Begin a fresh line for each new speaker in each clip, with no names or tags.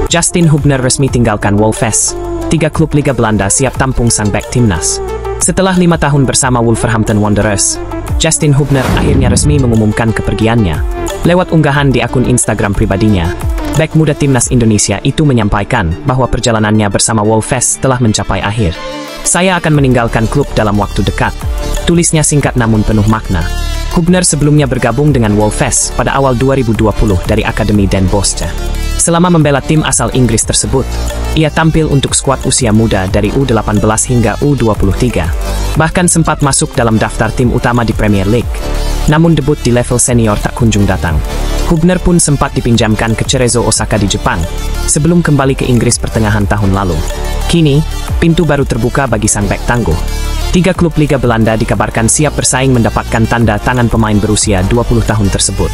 Justin Hubner resmi tinggalkan Wolves. 3 klub Liga Belanda siap tampung sang bek timnas. Setelah 5 tahun bersama Wolverhampton Wanderers, Justin Hubner akhirnya resmi mengumumkan kepergiannya. Lewat unggahan di akun Instagram pribadinya, bek muda timnas Indonesia itu menyampaikan bahwa perjalanannya bersama Wolves telah mencapai akhir. "Saya akan meninggalkan klub dalam waktu dekat," tulisnya singkat namun penuh makna. Hubner sebelumnya bergabung dengan Wolves pada awal 2020 dari Akademi Den Bosch. Selama membela tim asal Inggris tersebut, ia tampil untuk skuad usia muda dari U18 hingga U23. Bahkan sempat masuk dalam daftar tim utama di Premier League. Namun debut di level senior tak kunjung datang. Hubner pun sempat dipinjamkan ke Cerezo Osaka di Jepang, sebelum kembali ke Inggris pertengahan tahun lalu. Kini, pintu baru terbuka bagi sang bek tangguh. 3 klub Liga Belanda dikabarkan siap bersaing mendapatkan tanda tangan pemain berusia 20 tahun tersebut.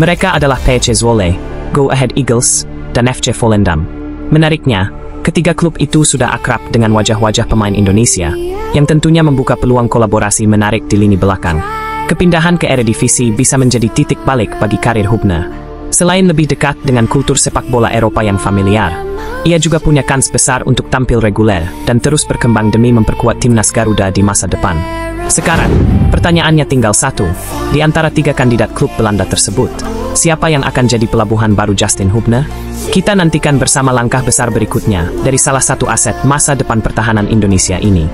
Mereka adalah PSV Zwolle, Go Ahead Eagles, dan FC Volendam. Menariknya, ketiga klub itu sudah akrab dengan wajah-wajah pemain Indonesia, yang tentunya membuka peluang kolaborasi menarik di lini belakang. Kepindahan ke Eredivisie bisa menjadi titik balik bagi karir Hubner. Selain lebih dekat dengan kultur sepak bola Eropa yang familiar, ia juga punya kans besar untuk tampil reguler dan terus berkembang demi memperkuat timnas Garuda di masa depan. Sekarang, pertanyaannya tinggal satu. Di antara 3 kandidat klub Belanda tersebut, siapa yang akan jadi pelabuhan baru Justin Hubner? Kita nantikan bersama langkah besar berikutnya dari salah satu aset masa depan pertahanan Indonesia ini.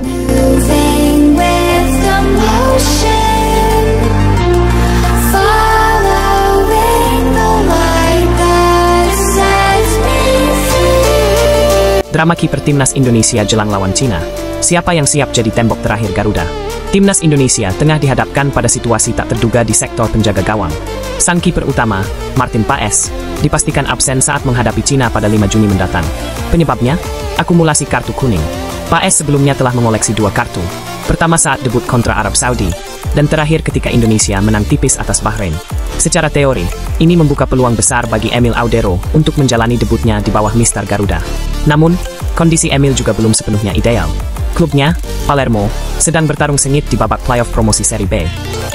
Drama kiper timnas Indonesia jelang lawan Cina. Siapa yang siap jadi tembok terakhir Garuda? Timnas Indonesia tengah dihadapkan pada situasi tak terduga di sektor penjaga gawang. Sang kiper utama, Martin Paes, dipastikan absen saat menghadapi Cina pada 5 Juni mendatang. Penyebabnya, akumulasi kartu kuning. Paes sebelumnya telah mengoleksi 2 kartu. Pertama saat debut kontra Arab Saudi, dan terakhir ketika Indonesia menang tipis atas Bahrain. Secara teori, ini membuka peluang besar bagi Emil Audero untuk menjalani debutnya di bawah Mister Garuda. Namun, kondisi Emil juga belum sepenuhnya ideal. Klubnya, Palermo, sedang bertarung sengit di babak playoff promosi Serie B.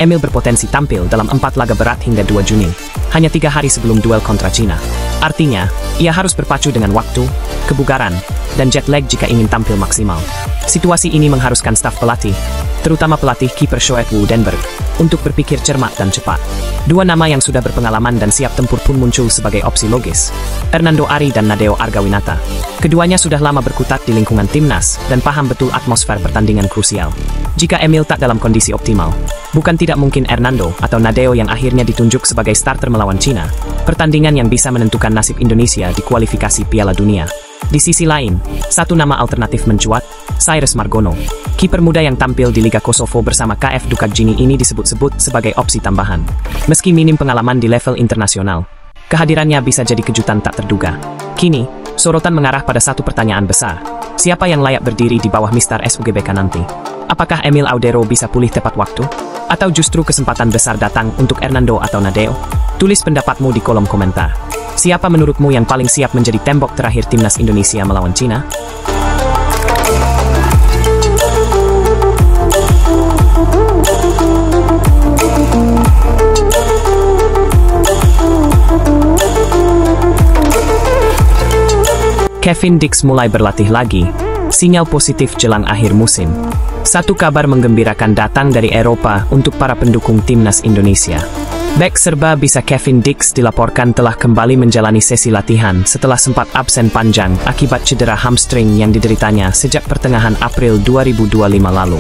Emil berpotensi tampil dalam 4 laga berat hingga 2 Juni, hanya 3 hari sebelum duel kontra Cina. Artinya, ia harus berpacu dengan waktu, kebugaran, dan jet lag jika ingin tampil maksimal. Situasi ini mengharuskan staf pelatih, terutama pelatih kiper Shoet Woudenberg, untuk berpikir cermat dan cepat. 2 nama yang sudah berpengalaman dan siap tempur pun muncul sebagai opsi logis. Hernando Ari dan Nadeo Argawinata. Keduanya sudah lama berkutat di lingkungan timnas dan paham betul atmosfer pertandingan krusial. Jika Emil tak dalam kondisi optimal, bukan tidak mungkin Hernando atau Nadeo yang akhirnya ditunjuk sebagai starter melawan Cina, pertandingan yang bisa menentukan nasib Indonesia di kualifikasi Piala Dunia. Di sisi lain, satu nama alternatif mencuat, Cyrus Margono. Kiper muda yang tampil di Liga Kosovo bersama KF Dukakjini ini disebut-sebut sebagai opsi tambahan. Meski minim pengalaman di level internasional, kehadirannya bisa jadi kejutan tak terduga. Kini, sorotan mengarah pada satu pertanyaan besar. Siapa yang layak berdiri di bawah Mister SUGBK nanti? Apakah Emil Audero bisa pulih tepat waktu? Atau justru kesempatan besar datang untuk Hernando atau Nadeo? Tulis pendapatmu di kolom komentar. Siapa menurutmu yang paling siap menjadi tembok terakhir timnas Indonesia melawan Cina? Kevin Dix mulai berlatih lagi. Sinyal positif jelang akhir musim. Satu kabar menggembirakan datang dari Eropa untuk para pendukung timnas Indonesia. Bek serba bisa Kevin Dix dilaporkan telah kembali menjalani sesi latihan setelah sempat absen panjang akibat cedera hamstring yang dideritanya sejak pertengahan April 2025 lalu.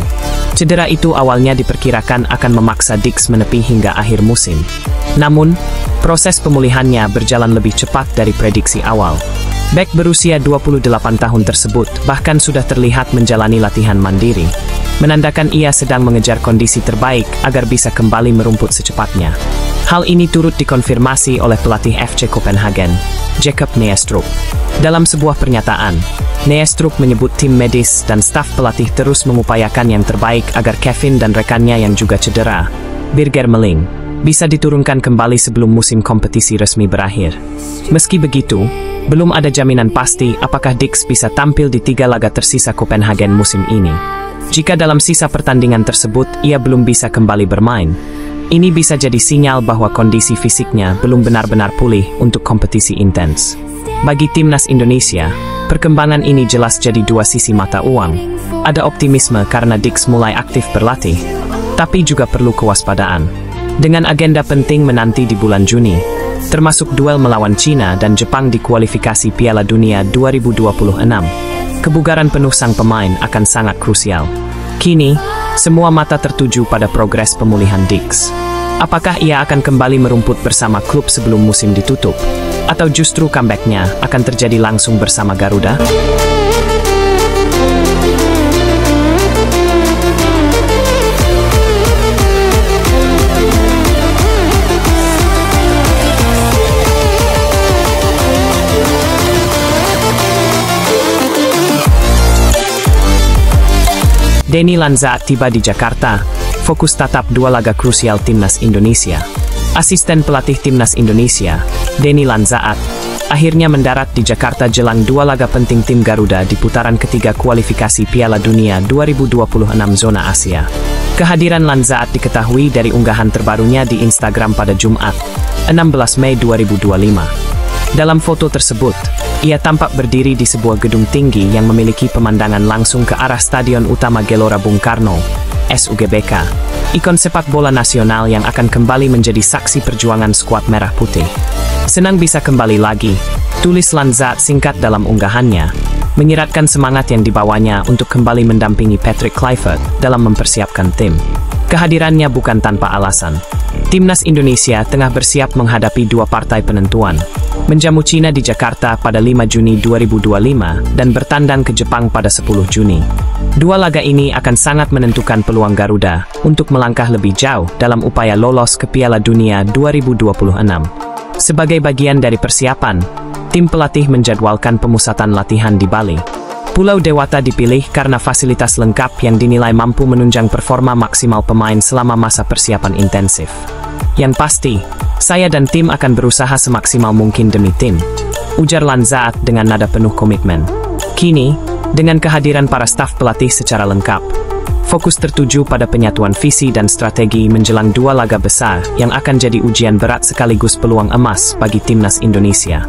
Cedera itu awalnya diperkirakan akan memaksa Dix menepi hingga akhir musim. Namun, proses pemulihannya berjalan lebih cepat dari prediksi awal. Bek berusia 28 tahun tersebut bahkan sudah terlihat menjalani latihan mandiri, menandakan ia sedang mengejar kondisi terbaik agar bisa kembali merumput secepatnya. Hal ini turut dikonfirmasi oleh pelatih FC Copenhagen, Jacob Nyestrup. Dalam sebuah pernyataan, Nyestrup menyebut tim medis dan staf pelatih terus mengupayakan yang terbaik agar Kevin dan rekannya yang juga cedera, Birger Meling, bisa diturunkan kembali sebelum musim kompetisi resmi berakhir. Meski begitu, belum ada jaminan pasti apakah Dix bisa tampil di 3 laga tersisa Copenhagen musim ini. Jika dalam sisa pertandingan tersebut ia belum bisa kembali bermain, ini bisa jadi sinyal bahwa kondisi fisiknya belum benar-benar pulih untuk kompetisi intens. Bagi timnas Indonesia, perkembangan ini jelas jadi dua sisi mata uang. Ada optimisme karena Dix mulai aktif berlatih, tapi juga perlu kewaspadaan. Dengan agenda penting menanti di bulan Juni, termasuk duel melawan Cina dan Jepang di kualifikasi Piala Dunia 2026, kebugaran penuh sang pemain akan sangat krusial. Kini, semua mata tertuju pada progres pemulihan Dix. Apakah ia akan kembali merumput bersama klub sebelum musim ditutup? Atau justru comeback-nya akan terjadi langsung bersama Garuda? Denny Lanzaat tiba di Jakarta, fokus tatap dua laga krusial timnas Indonesia. Asisten pelatih timnas Indonesia, Denny Lanzaat, akhirnya mendarat di Jakarta jelang dua laga penting tim Garuda di putaran ketiga kualifikasi Piala Dunia 2026 zona Asia. Kehadiran Lanzaat diketahui dari unggahan terbarunya di Instagram pada Jumat, 16 Mei 2025. Dalam foto tersebut, ia tampak berdiri di sebuah gedung tinggi yang memiliki pemandangan langsung ke arah Stadion Utama Gelora Bung Karno, SUGBK, ikon sepak bola nasional yang akan kembali menjadi saksi perjuangan skuad merah putih. Senang bisa kembali lagi, tulis Lanzaat singkat dalam unggahannya, menyiratkan semangat yang dibawanya untuk kembali mendampingi Patrick Kluivert dalam mempersiapkan tim. Kehadirannya bukan tanpa alasan. Timnas Indonesia tengah bersiap menghadapi dua partai penentuan, menjamu Cina di Jakarta pada 5 Juni 2025 dan bertandang ke Jepang pada 10 Juni. Dua laga ini akan sangat menentukan peluang Garuda untuk melangkah lebih jauh dalam upaya lolos ke Piala Dunia 2026. Sebagai bagian dari persiapan, tim pelatih menjadwalkan pemusatan latihan di Bali. Pulau Dewata dipilih karena fasilitas lengkap yang dinilai mampu menunjang performa maksimal pemain selama masa persiapan intensif. Yang pasti, saya dan tim akan berusaha semaksimal mungkin demi tim, ujar Lanzaat dengan nada penuh komitmen. Kini, dengan kehadiran para staf pelatih secara lengkap, fokus tertuju pada penyatuan visi dan strategi menjelang dua laga besar yang akan jadi ujian berat sekaligus peluang emas bagi timnas Indonesia.